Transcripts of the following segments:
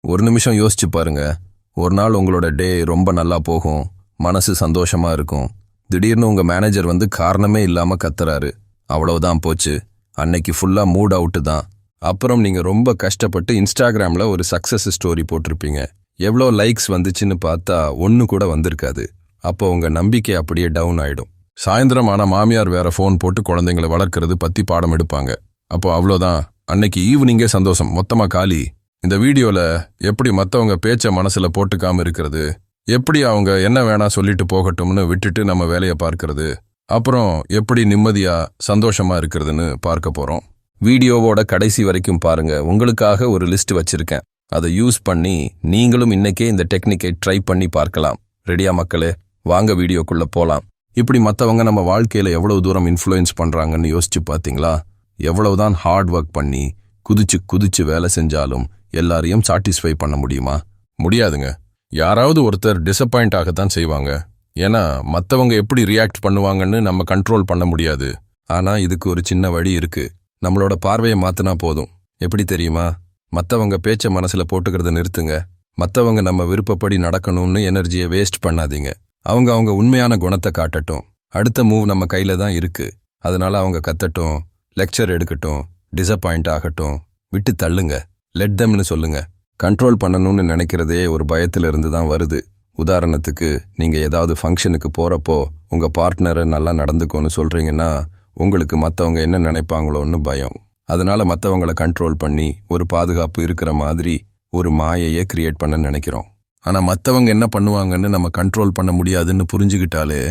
ஒரு நிமிஷம் யோசிச்சு பாருங்க. ஒரு நாள் உங்களோட டே ரொம்ப நல்லா போகும், மனசு சந்தோஷமா இருக்கும். திடீர்னு உங்க மேனேஜர் வந்து காரணமே இல்லாம கத்துறாரு. அவ்வளவுதான் போச்சு. அன்னைக்கு ஃபுல்லா மூட் அவுட்டு தான். அப்புறம் நீங்க ரொம்ப கஷ்டப்பட்டு இன்ஸ்டாகிராம்ல ஒரு சக்சஸ் ஸ்டோரி போட்டிருப்பீங்க. எவ்வளோ லைக்ஸ் வந்துச்சுன்னு பார்த்தா ஒன்று கூட வந்திருக்காது. அப்போ உங்க நம்பிக்கை அப்படியே டவுன் ஆயிடும். சாயந்தரம் ஆனா மாமியார் வேற ஃபோன் போட்டு குழந்தைங்களை வளர்க்கறது பத்தி பாடம் எடுப்பாங்க. அப்போ அவ்வளோதான், அன்னைக்கு ஈவினிங்கே சந்தோஷம் மொத்தமா காலி. இந்த வீடியோல எப்படி மற்றவங்க பேச்ச மனசுல போட்டுக்காம இருக்கிறது, எப்படி அவங்க என்ன வேணா சொல்லிட்டு போகட்டும்னு விட்டுட்டு நம்ம வேலையை பார்க்கறது, அப்புறம் எப்படி நிம்மதியா சந்தோஷமா இருக்கிறதுன்னு பார்க்க போறோம். வீடியோவோட கடைசி வரைக்கும் பாருங்க. உங்களுக்காக ஒரு லிஸ்ட் வச்சிருக்கேன். அதை யூஸ் பண்ணி நீங்களும் இன்னைக்கே இந்த டெக்னிக்கை ட்ரை பண்ணி பார்க்கலாம். ரெடியா மக்களே? வாங்க வீடியோக்குள்ள போலாம். இப்படி மற்றவங்க நம்ம வாழ்க்கையில எவ்வளவு தூரம் இன்ஃப்ளூயன்ஸ் பண்றாங்கன்னு யோசிச்சு பார்த்தீங்களா? எவ்வளவுதான் ஹார்ட் ஒர்க் பண்ணி குதிச்சு குதிச்சு வேலை செஞ்சாலும் எல்லாரையும் சாட்டிஸ்ஃபை பண்ண முடியுமா? முடியாதுங்க. யாராவது ஒருத்தர் டிசப்பாயிண்ட் ஆகத்தான் செய்வாங்க. ஏன்னா மற்றவங்க எப்படி ரியாக்ட் பண்ணுவாங்கன்னு நம்ம கண்ட்ரோல் பண்ண முடியாது. ஆனா இதுக்கு ஒரு சின்ன வழி இருக்கு. நம்மளோட பார்வையை மாத்தினா போதும். எப்படி தெரியுமா? மற்றவங்க பேச்ச மனசுல போட்டுக்கிறத நிறுத்துங்க. மற்றவங்க நம்ம விருப்பப்படி நடக்கணும்னு எனர்ஜியை வேஸ்ட் பண்ணாதீங்க. அவங்க உண்மையான குணத்தை காட்டட்டும். அடுத்த மூவ் நம்ம கையில தான் இருக்கு. அதனால அவங்க கத்தட்டும், லெக்சர் எடுக்கட்டும், டிசப்பாயிண்ட் ஆகட்டும், விட்டு தள்ளுங்க. லெட் தெம்னு சொல்லுங்க. கண்ட்ரோல் பண்ணணும்னு நினைக்கிறதே ஒரு பயத்துல இருந்து தான் வருது. உதாரணத்துக்கு, நீங்க ஏதாவது ஃபங்க்ஷனுக்கு போறப்போ உங்க பார்ட்னரை நல்லா நடந்துக்கோன்னு சொல்றீங்கன்னா உங்களுக்கு மற்றவங்க என்ன நினைப்பாங்களோன்னு பயம். அதனால மற்றவங்களை கண்ட்ரோல் பண்ணி ஒரு பாதுகாப்பு இருக்கிற மாதிரி ஒரு மாயையே கிரியேட் பண்ண நினைக்கிறோம். ஆனா மற்றவங்க என்ன பண்ணுவாங்கன்னு நம்ம கண்ட்ரோல் பண்ண முடியாதுன்னு புரிஞ்சுக்கிட்டாலே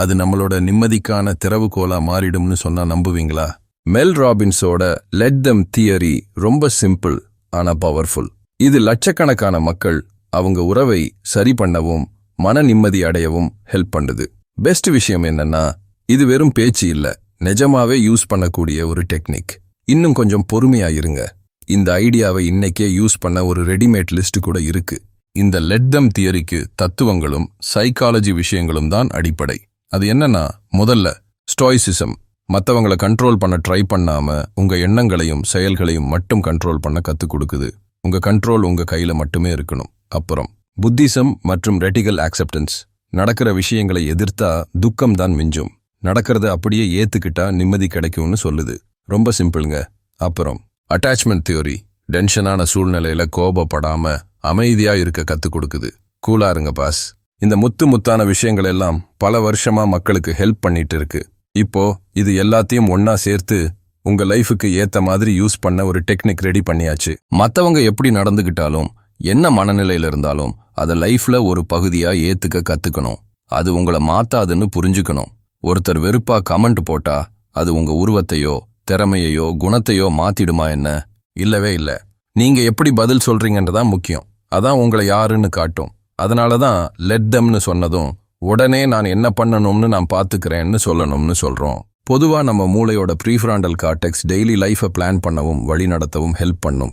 அது நம்மளோட நிம்மதிக்கான திறவுகோலா மாறிடும்னு சொன்னா நம்புவீங்களா? மெல் ராபின்ஸோட லெட் தெம் தியரி ரொம்ப சிம்பிள் ஆனா பவர்ஃபுல். இது லட்சக்கணக்கான மக்கள் அவங்க உறவை சரி பண்ணவும் மன நிம்மதி அடையவும் ஹெல்ப் பண்ணுது. பெஸ்ட் விஷயம் என்னன்னா, இது வெறும் பேச்சு இல்ல, நிஜமாவே யூஸ் பண்ணக்கூடிய ஒரு டெக்னிக். இன்னும் கொஞ்சம் பொறுமையா இருங்க. இந்த ஐடியாவை இன்னைக்கே யூஸ் பண்ண ஒரு ரெடிமேட் லிஸ்ட் கூட இருக்கு. இந்த லெட் தெம் தியரிக்கு தத்துவங்களும் சைக்காலஜி விஷயங்களும் தான் அடிப்படை. அது என்னன்னா, முதல்ல ஸ்டோயிசிசம். மற்றவங்களை கண்ட்ரோல் பண்ண ட்ரை பண்ணாம உங்க எண்ணங்களையும் செயல்களையும் மட்டும் கண்ட்ரோல் பண்ண கத்துக் கொடுக்குது. உங்க கண்ட்ரோல் உங்க கையில மட்டுமே இருக்கணும். அப்புறம் புத்திசம் மற்றும் ரெடிகல் ஆக்செப்டன்ஸ். நடக்கிற விஷயங்களை எதிர்த்தா துக்கம் தான் மிஞ்சும், நடக்கிறத அப்படியே ஏத்துக்கிட்டா நிம்மதி கிடைக்கும்னு சொல்லுது. ரொம்ப சிம்பிளுங்க. அப்புறம் அட்டாச்மெண்ட் தியோரி. டென்ஷனான சூழ்நிலையில கோபப்படாம அமைதியா இருக்க கத்துக் கொடுக்குது. கூலா இருங்க பாஸ். இந்த முத்தான விஷயங்கள் எல்லாம் பல வருஷமா மக்களுக்கு ஹெல்ப் பண்ணிட்டு இருக்கு. இப்போ இது எல்லாத்தையும் ஒன்னா சேர்த்து உங்க லைஃபுக்கு ஏத்த மாதிரி யூஸ் பண்ண ஒரு டெக்னிக் ரெடி பண்ணியாச்சு. மத்தவங்க எப்படி நடந்துகிட்டாலும், என்ன மனநிலையில இருந்தாலும் அதை லைஃப்ல ஒரு பகுதியா ஏத்துக்க கத்துக்கணும். அது உங்களை மாத்தாதுன்னு புரிஞ்சுக்கணும். ஒருத்தர் வெறுப்பா கமெண்ட் போட்டா அது உங்க உருவத்தையோ திறமையையோ குணத்தையோ மாத்திடுமா என்ன? இல்லவே இல்ல. நீங்க எப்படி பதில் சொல்றீங்கன்றதான் முக்கியம். அதான் உங்களை யாருன்னு காட்டும். அதனாலதான் லெட் தெம்னு சொன்னதும் உடனே நான் என்ன பண்ணணும்னு நான் பாத்துக்கிறேன்னு சொல்லணும்னு சொல்றோம். பொதுவா நம்ம மூளையோட ப்ரீஃப்ராண்டல் கார்டெக்ஸ் டெய்லி லைஃபை பிளான் பண்ணவும் வழி நடத்தவும் ஹெல்ப் பண்ணும்.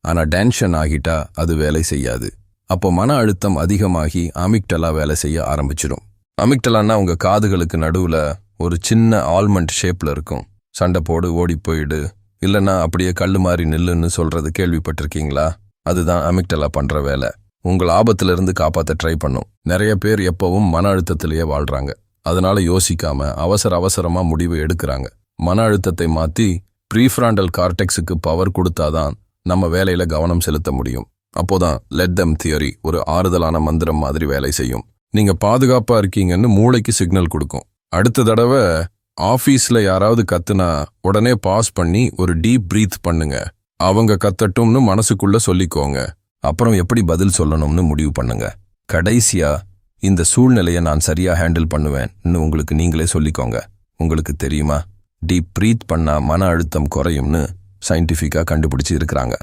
ஆனா டென்ஷன் ஆகிட்டா அது வேலை செய்யாது. அப்போ மன அழுத்தம் அதிகமாகி அமிக்டலா வேலை செய்ய ஆரம்பிச்சிடும். அமிக்டலான்னா உங்க காதுகளுக்கு நடுவுல ஒரு சின்ன ஆல்மண்ட் ஷேப்ல இருக்கும். சண்டை போடு, ஓடி போயிடு, இல்லைன்னா அப்படியே கல்லு மாதிரி நில்லுன்னு சொல்றது கேள்விப்பட்டிருக்கீங்களா? அதுதான் அமிக்டலா பண்ற வேலை. உங்கள் ஆபத்துல இருந்து காப்பாற்ற ட்ரை பண்ணும். நிறைய பேர் எப்பவும் மன அழுத்தத்திலேயே வாழ்றாங்க. அதனால யோசிக்காம அவசரமா முடிவு எடுக்கிறாங்க. மன அழுத்தத்தை மாத்தி ப்ரீஃப்ராண்டல் கார்டெக்ஸுக்கு பவர் கொடுத்தாதான் நம்ம வேலையில கவனம் செலுத்த முடியும். அப்போதான் லெட் தெம் தியரி ஒரு ஆறுதலான மந்திரம் மாதிரி வேலை செய்யும். நீங்க பாதுகாப்பா இருக்கீங்கன்னு மூளைக்கு சிக்னல் கொடுக்கும். அடுத்த தடவை ஆபீஸ்ல யாராவது கத்துனா உடனே பாஸ் பண்ணி ஒரு டீப் பிரீத் பண்ணுங்க. அவங்க கத்தட்டும்னு மனசுக்குள்ள சொல்லிக்கோங்க. அப்புறம் எப்படி பதில் சொல்லணும்னு முடிவு பண்ணுங்க. கடைசியா, இந்த சூழ்நிலையை நான் சரியா ஹேண்டில் பண்ணுவேன்னு உங்களுக்கு நீங்களே சொல்லிக்கோங்க. உங்களுக்கு தெரியுமா, டீப் பிரீத் பண்ணா மன அழுத்தம் குறையும்னு சயின்டிஃபிக்கா கண்டுபிடிச்சு இருக்கிறாங்க.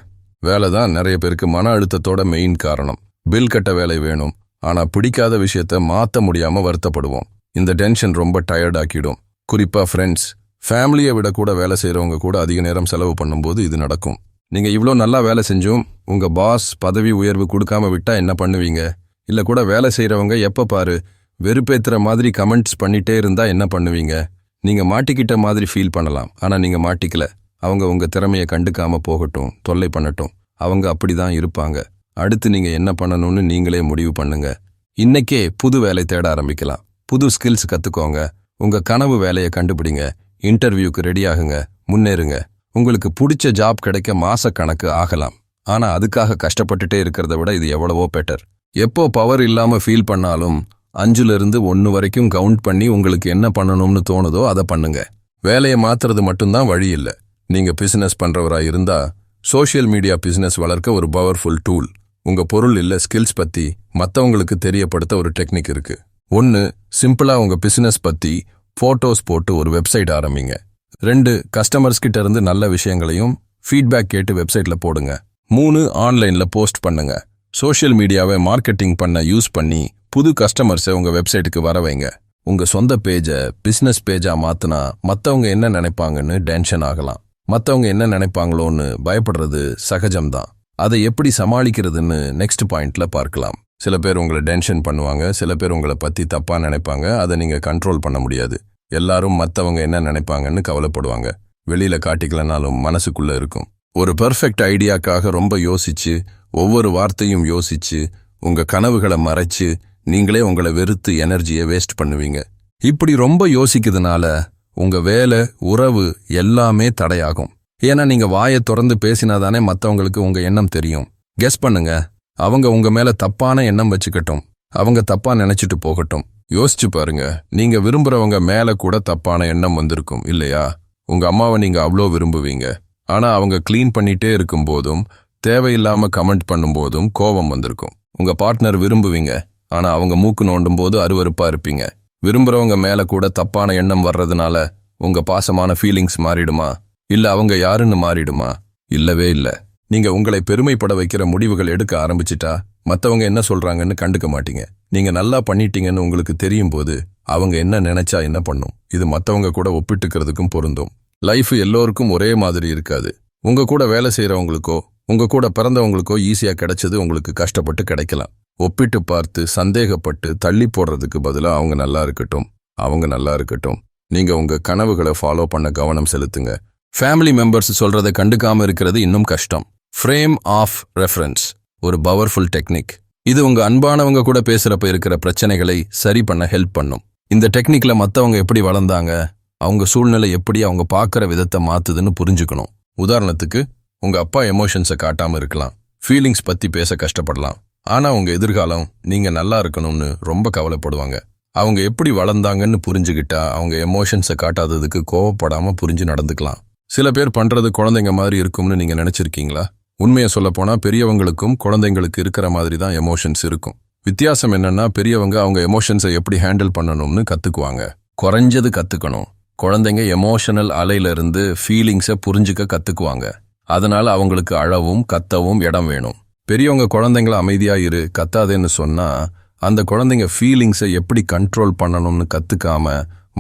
வேலை தான் நிறைய பேருக்கு மன அழுத்தத்தோட மெயின் காரணம். பில் கட்ட வேலை வேணும், ஆனா பிடிக்காத விஷயத்த மாத்த முடியாம வருத்தப்படுவோம். இந்த டென்ஷன் ரொம்ப டயர்ட் ஆக்கிடும். குறிப்பா ஃப்ரெண்ட்ஸ், ஃபேமிலியை விட கூட வேலை செய்யறவங்க கூட அதிக நேரம் செலவு பண்ணும்போது இது நடக்கும். நீங்க இவ்வளோ நல்லா வேலை செஞ்சும் உங்க பாஸ் பதவி உயர்வு கொடுக்காம விட்டா என்ன பண்ணுவீங்க? இல்ல கூட வேலை செய்யறவங்க எப்ப பாரு வெறுப்பேத்துற மாதிரி கமெண்ட்ஸ் பண்ணிட்டே இருந்தா என்ன பண்ணுவீங்க? நீங்க மாட்டிக்கிட்ட மாதிரி ஃபீல் பண்ணலாம். ஆனா நீங்க மாட்டிக்கல. அவங்க உங்க திறமையை கண்டுக்காம போகட்டும், தொல்லை பண்ணட்டும். அவங்க அப்படிதான் இருப்பாங்க. அடுத்து நீங்க என்ன பண்ணணும்னு நீங்களே முடிவு பண்ணுங்க. இன்னைக்கே புது வேலை தேட ஆரம்பிக்கலாம். புது ஸ்கில்ஸ் கத்துக்கோங்க. உங்க கனவு வேலையை கண்டுபிடிங்க. இன்டர்வியூக்கு ரெடி ஆகுங்க. முன்னேறுங்க. உங்களுக்கு பிடிச்ச ஜாப் கிடைக்க மாசக்கணக்கு ஆகலாம். ஆனா அதுக்காக கஷ்டப்பட்டுட்டே இருக்கிறத விட இது எவ்வளவோ பெட்டர். எப்போ பவர் இல்லாம ஃபீல் பண்ணாலும் 5லிருந்து 1 வரைக்கும் கவுண்ட் பண்ணி உங்களுக்கு என்ன பண்ணணும்னு தோணுதோ அதை பண்ணுங்க. வேலையை மாத்துறது மட்டும்தான் வழி இல்லை. நீங்க பிசினஸ் பண்றவரா இருந்தா சோஷியல் மீடியா பிசினஸ் வளர்க்க ஒரு பவர்ஃபுல் டூல். உங்க பொருள் இல்ல ஸ்கில்ஸ் பத்தி மத்தவங்களுக்கு தெரியப்படுத்த ஒரு டெக்னிக் இருக்கு. 1. சிம்பிளா உங்க பிசினஸ் பத்தி போட்டோஸ் போட்டு ஒரு வெப்சைட் ஆரம்பிங்க. 2. கஸ்டமர்ஸ் கிட்ட இருந்து நல்ல விஷயங்களையும் ஃபீட்பேக் கேட்டு வெப்சைட்ல போடுங்க. 3. ஆன்லைன்ல போஸ்ட் பண்ணுங்க. சோஷியல் மீடியாவை மார்க்கெட்டிங் பண்ண யூஸ் பண்ணி புது கஸ்டமர்ஸை உங்க வெப்சைட்டுக்கு வர வைங்க. உங்க சொந்த பேஜை பிசினஸ் பேஜா மாத்தினா மத்தவங்க என்ன நினைப்பாங்கன்னு டென்ஷன் ஆகலாம். மத்தவங்க என்ன நினைப்பாங்களோன்னு பயப்படுறது சகஜம்தான். அதை எப்படி சமாளிக்கிறதுன்னு நெக்ஸ்ட் பாயிண்ட்ல பார்க்கலாம். சில பேர் உங்களை டென்ஷன் பண்ணுவாங்க. சில பேர் உங்களை பத்தி தப்பா நினைப்பாங்க. அதை நீங்க கண்ட்ரோல் பண்ண முடியாது. எல்லாரும் மத்தவங்க என்ன நினைப்பாங்கன்னு கவலைப்படுவாங்க. வெளியில காட்டிக்கலனாலும் மனசுக்குள்ள இருக்கும். ஒரு பெர்ஃபெக்ட் ஐடியாக்காக ரொம்ப யோசிச்சு ஒவ்வொரு வார்த்தையும் யோசிச்சு உங்க கனவுகளை மறைச்சு நீங்களே உங்களை வெறுத்து எனர்ஜியை வேஸ்ட் பண்ணுவீங்க. இப்படி ரொம்ப யோசிக்கிறதுனால உங்க வேலை உறவு எல்லாமே தடையாகும். ஏன்னா நீங்க வாயை திறந்து பேசினாதானே மத்தவங்களுக்கு உங்க எண்ணம் தெரியும். கெஸ் பண்ணுங்க. அவங்க உங்க மேல தப்பான எண்ணம் வச்சுக்கட்டும். அவங்க தப்பா நினைச்சிட்டு போகட்டும். யோசிச்சு பாருங்க. நீங்க விரும்புறவங்க மேல கூட தப்பான எண்ணம் வந்திருக்கும் இல்லையா? உங்க அம்மாவை நீங்க அவ்வளோ விரும்புவீங்க. ஆனா அவங்க கிளீன் பண்ணிட்டே இருக்கும் போதும் தேவையில்லாம கமெண்ட் பண்ணும் போதும் கோபம் வந்திருக்கும். உங்க பார்ட்னர் விரும்புவீங்க. ஆனா அவங்க மூக்கு நோண்டும் போது அருவருப்பா இருப்பீங்க. விரும்புறவங்க மேல கூட தப்பான எண்ணம் வர்றதுனால உங்க பாசமான ஃபீலிங்ஸ் மாறிடுமா? இல்ல அவங்க யாருன்னு மாறிடுமா? இல்லவே இல்ல. நீங்க உங்களை பெருமைப்பட வைக்கிற முடிவுகள் எடுக்க ஆரம்பிச்சிட்டா மத்தவங்க என்ன சொல்றாங்கன்னு கண்டுக்க மாட்டீங்க. நீங்க நல்லா பண்ணிட்டீங்கன்னு உங்களுக்கு தெரியும் போது அவங்க என்ன நினைச்சா என்ன பண்ணும்? இது மத்தவங்க கூட ஒப்பிட்டுக்கிறதுக்கும் பொருந்தும். லைஃப் எல்லோருக்கும் ஒரே மாதிரி இருக்காது. உங்க கூட வேலை செய்யறவங்களுக்கோ உங்க கூட பிறந்தவங்களுக்கோ ஈஸியா கிடைச்சது உங்களுக்கு கஷ்டப்பட்டு கிடைக்கலாம். ஒப்பிட்டு பார்த்து சந்தேகப்பட்டு தள்ளி போடுறதுக்கு பதிலா அவங்க நல்லா இருக்கட்டும். நீங்க உங்க கனவுகளை ஃபாலோ பண்ண கவனம் செலுத்துங்க. ஃபேமிலி மெம்பர்ஸ் சொல்றதை கண்டுக்காம இருக்கிறது இன்னும் கஷ்டம். ஃப்ரேம் ஆஃப் ரெஃபரன்ஸ் ஒரு பவர்ஃபுல் டெக்னிக். இது உங்க அன்பானவங்க கூட பேசுறப்ப இருக்கிற பிரச்சனைகளை சரி பண்ண ஹெல்ப் பண்ணும். இந்த டெக்னிக்ல மத்தவங்க எப்படி வளர்ந்தாங்க, அவங்க சூழ்நிலை எப்படி அவங்க பார்க்குற விதத்தை மாத்துதுன்னு புரிஞ்சுக்கணும். உதாரணத்துக்கு உங்க அப்பா எமோஷன்ஸை காட்டாம இருக்கலாம். ஃபீலிங்ஸ் பத்தி பேச கஷ்டப்படலாம். ஆனா உங்க எதிர்காலம் நீங்க நல்லா இருக்கணும்னு ரொம்ப கவலைப்படுவாங்க. அவங்க எப்படி வளர்ந்தாங்கன்னு புரிஞ்சுக்கிட்டா அவங்க எமோஷன்ஸை காட்டாததுக்கு கோவப்படாம புரிஞ்சு நடந்துக்கலாம். சில பேர் பண்றது குழந்தைங்க மாதிரி இருக்கும்னு நீங்க நினைச்சிருக்கீங்களா? உண்மையை சொல்லப்போனா பெரியவங்களுக்கும் குழந்தைங்களுக்கு இருக்கிற மாதிரி தான் எமோஷன்ஸ் இருக்கும். வித்தியாசம் என்னன்னா பெரியவங்க அவங்க எமோஷன்ஸை எப்படி ஹேண்டில் பண்ணணும்னு கத்துக்குவாங்க. குறைஞ்சது கத்துக்கணும். குழந்தைங்க எமோஷனல் அலையிலிருந்து ஃபீலிங்ஸை புரிஞ்சுக்க கத்துக்குவாங்க. அதனால அவங்களுக்கு அழவும் கத்தவும் இடம் வேணும். பெரியவங்க குழந்தைங்கள அமைதியா இரு கத்தாதேன்னு சொன்னா அந்த குழந்தைங்க ஃபீலிங்ஸை எப்படி கண்ட்ரோல் பண்ணணும்னு கத்துக்காம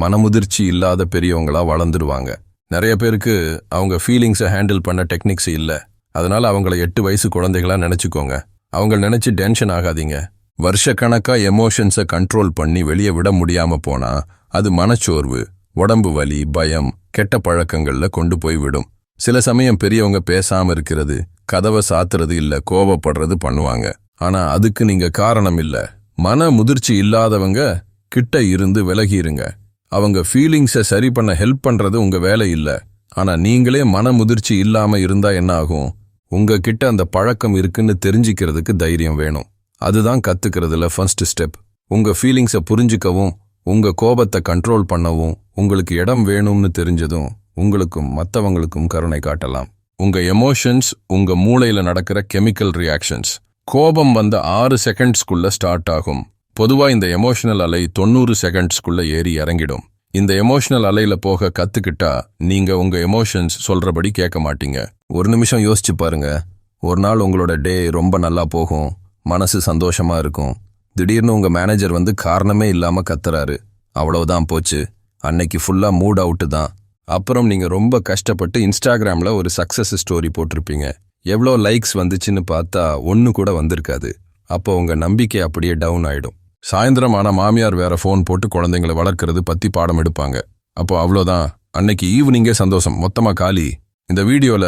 மனமுதிர்ச்சி இல்லாத பெரியவங்களா வளர்ந்துடுவாங்க. நிறைய பேருக்கு அவங்க ஃபீலிங்ஸை ஹேண்டில் பண்ண டெக்னிக்ஸ் இல்லை. அதனால அவங்கள 8 வயசு குழந்தைகளா நினைச்சுக்கோங்க. அவங்க நினைச்சு டென்ஷன் ஆகாதீங்க. வருஷக்கணக்கா எமோஷன்ஸை கண்ட்ரோல் பண்ணி வெளியே விட முடியாம போனா அது மனச்சோர்வு, உடம்பு வலி, பயம், கெட்ட பழக்கங்கள்ல கொண்டு போய் விடும். சில சமயம் பெரியவங்க பேசாம இருக்கிறது, கதவை சாத்துறது இல்ல கோபப்படுறது பண்ணுவாங்க. ஆனா அதுக்கு நீங்க காரணம் இல்ல. மன முதிர்ச்சி இல்லாதவங்க கிட்ட இருந்து விலகிருங்க. அவங்க ஃபீலிங்ஸை சரி பண்ண ஹெல்ப் பண்றது உங்க வேலை இல்ல. ஆனா நீங்களே மன முதிர்ச்சி இல்லாம இருந்தா என்ன ஆகும்? உங்ககிட்ட அந்த பழக்கம் இருக்குன்னு தெரிஞ்சுக்கிறதுக்கு தைரியம் வேணும். அதுதான் கத்துக்கிறதுல ஃபர்ஸ்ட் ஸ்டெப். உங்க ஃபீலிங்ஸை புரிஞ்சுக்கவும் உங்க கோபத்தை கண்ட்ரோல் பண்ணவும் உங்களுக்கு இடம் வேணும்னு தெரிஞ்சதும் உங்களுக்கும் மற்றவங்களுக்கும் கருணை காட்டலாம். உங்க எமோஷன்ஸ் உங்க மூளையில நடக்கிற கெமிக்கல் ரியாக்ஷன்ஸ். கோபம் வந்த 6 செகண்ட்ஸ்குள்ள ஸ்டார்ட் ஆகும். பொதுவா இந்த எமோஷனல் அலை 90 செகண்ட்ஸ்குள்ள ஏறி இறங்கிடும். இந்த எமோஷனல் அலையில போக கத்துக்கிட்டா நீங்க உங்க எமோஷன்ஸ் சொல்றபடி கேட்க மாட்டீங்க. ஒரு நிமிஷம் யோசிச்சு பாருங்க. ஒரு நாள் உங்களோட டே ரொம்ப நல்லா போகும், மனசு சந்தோஷமா இருக்கும். திடீர்னு உங்க மேனேஜர் வந்து காரணமே இல்லாம கத்துறாரு. அவ்வளவுதான் போச்சு. அன்னைக்கு ஃபுல்லா மூட் அவுட்டு தான். அப்புறம் நீங்க ரொம்ப கஷ்டப்பட்டு இன்ஸ்டாகிராம்ல ஒரு சக்சஸ் ஸ்டோரி போட்டிருப்பீங்க. எவ்வளோ லைக்ஸ் வந்துச்சுன்னு பார்த்தா 1 கூட வந்திருக்காது. அப்போ உங்க நம்பிக்கை அப்படியே டவுன் ஆயிடும். சாயந்தரம் ஆனா மாமியார் வேற ஃபோன் போட்டு குழந்தைங்களை வளர்க்கறது பத்தி பாடம் எடுப்பாங்க. அப்போ அவ்வளோதான், அன்னைக்கு ஈவினிங்கே சந்தோஷம் மொத்தமா காலி. இந்த வீடியோல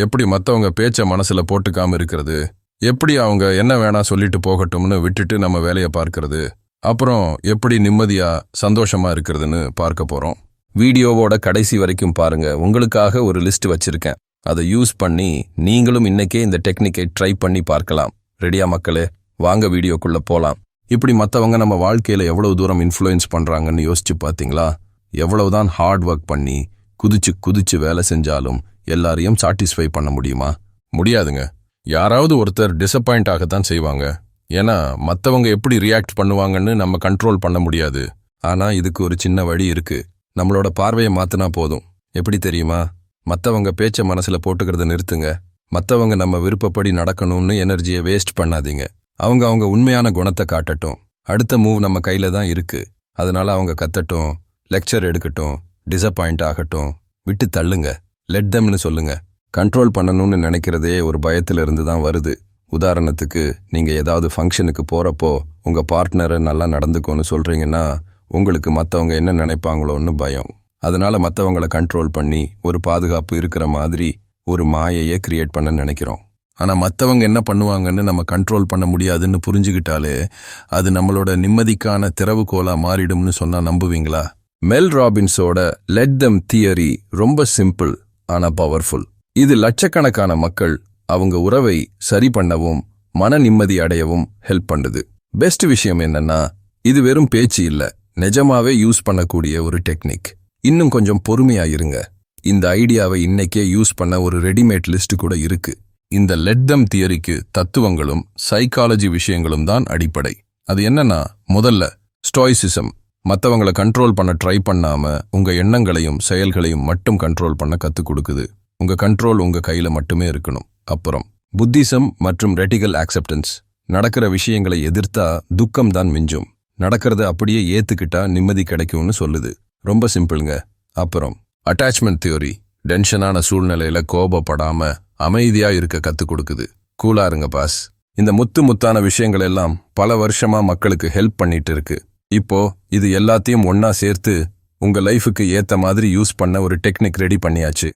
எப்படி மற்றவங்க பேச்ச மனசுல போட்டுக்காம இருக்கிறது, எப்படி அவங்க என்ன வேணா சொல்லிட்டு போகட்டும்னு விட்டுட்டு நம்ம வேலையை பார்க்கறது, அப்புறம் எப்படி நிம்மதியா சந்தோஷமா இருக்கிறதுன்னு பார்க்க போறோம். வீடியோவோட கடைசி வரைக்கும் பாருங்க. உங்களுக்காக ஒரு லிஸ்ட் வச்சிருக்கேன். அதை யூஸ் பண்ணி நீங்களும் இன்னைக்கே இந்த டெக்னிக்கை ட்ரை பண்ணி பார்க்கலாம். ரெடியா மக்களே? வாங்க வீடியோக்குள்ள போலாம். இப்படி மற்றவங்க நம்ம வாழ்க்கையில எவ்வளவு தூரம் இன்ஃப்ளூயன்ஸ் பண்றாங்கன்னு யோசிச்சு பார்த்தீங்களா? எவ்வளவுதான் ஹார்ட் ஒர்க் பண்ணி குதிச்சு குதிச்சு வேலை செஞ்சாலும் எல்லாரையும் சாட்டிஸ்ஃபை பண்ண முடியுமா? முடியாதுங்க. யாராவது ஒருத்தர் டிசப்பாயிண்ட் ஆகத்தான் செய்வாங்க. ஏன்னா மற்றவங்க எப்படி ரியாக்ட் பண்ணுவாங்கன்னு நம்ம கண்ட்ரோல் பண்ண முடியாது. ஆனா இதுக்கு ஒரு சின்ன வழி இருக்கு. நம்மளோட பார்வையை மாத்தினா போதும். எப்படி தெரியுமா? மற்றவங்க பேச்ச மனசுல போட்டுக்கிறத நிறுத்துங்க. மற்றவங்க நம்ம விருப்பப்படி நடக்கணும்னு எனர்ஜியை வேஸ்ட் பண்ணாதீங்க. அவங்க உண்மையான குணத்தை காட்டட்டும். அடுத்த மூவ் நம்ம கையில தான் இருக்கு. அதனால அவங்க கத்தட்டும், லெக்சர் எடுக்கட்டும், டிசப்பாயிண்ட் ஆகட்டும், விட்டு தள்ளுங்க. லெட் தெம்னு சொல்லுங்க. கண்ட்ரோல் பண்ணணும்னு நினைக்கிறதே ஒரு பயத்துல இருந்து தான் வருது. உதாரணத்துக்கு, நீங்க ஏதாவது ஃபங்க்ஷனுக்கு போறப்போ உங்க பார்ட்னரை நல்லா நடந்துக்கோன்னு சொல்றீங்கன்னா உங்களுக்கு மற்றவங்க என்ன நினைப்பாங்களோன்னு பயம். அதனால மற்றவங்கள கண்ட்ரோல் பண்ணி ஒரு பாதுகாப்பு இருக்கிற மாதிரி ஒரு மாயையே கிரியேட் பண்ண நினைக்கிறோம். ஆனா மற்றவங்க என்ன பண்ணுவாங்கன்னு நம்ம கண்ட்ரோல் பண்ண முடியாதுன்னு புரிஞ்சுக்கிட்டாலே அது நம்மளோட நிம்மதிக்கான திறவுகோலா மாறிடும்னு சொன்னா நம்புவீங்களா? மெல் ராபின்ஸோட லெட் தெம் தியரி ரொம்ப சிம்பிள் ஆனா பவர்ஃபுல். இது லட்சக்கணக்கான மக்கள் அவங்க உறவை சரி பண்ணவும் மன நிம்மதி அடையவும் ஹெல்ப் பண்ணுது. பெஸ்ட் விஷயம் என்னன்னா, இது வெறும் பேச்சு இல்ல, நிஜமாவே யூஸ் பண்ணக்கூடிய ஒரு டெக்னிக். இன்னும் கொஞ்சம் பொறுமையா இருங்க. இந்த ஐடியாவை இன்னைக்கே யூஸ் பண்ண ஒரு ரெடிமேட் லிஸ்ட் கூட இருக்கு. இந்த லெட் தெம் தியரிக்கு தத்துவங்களும் சைக்காலஜி விஷயங்களும் தான் அடிப்படை. அது என்னன்னா, முதல்ல ஸ்டோயிசிசம். மற்றவங்களை கண்ட்ரோல் பண்ண ட்ரை பண்ணாம உங்க எண்ணங்களையும் செயல்களையும் மட்டும் கண்ட்ரோல் பண்ண கத்துக் கொடுக்குது. உங்க கண்ட்ரோல் உங்க கையில மட்டுமே இருக்கணும். அப்புறம் புத்திசம் மற்றும் ரெடிகல் ஆக்செப்டன்ஸ். நடக்கிற விஷயங்களை எதிர்த்தா துக்கம் தான் மிஞ்சும், நடக்கிறத அப்படியே ஏத்துக்கிட்டா நிம்மதி கிடைக்கும்னு சொல்லுது. ரொம்ப சிம்பிளுங்க. அப்புறம் அட்டாச்மெண்ட் தியோரி. டென்ஷனான சூழ்நிலையில கோபப்படாம அமைதியா இருக்க கத்துக் கொடுக்குது. கூலா இருங்க பாஸ். இந்த முத்தான விஷயங்கள் எல்லாம் பல வருஷமா மக்களுக்கு ஹெல்ப் பண்ணிட்டு இருக்கு. இப்போ இது எல்லாத்தையும் ஒன்னா சேர்த்து உங்க லைஃபுக்கு ஏத்த மாதிரி யூஸ் பண்ண ஒரு டெக்னிக் ரெடி பண்ணியாச்சு.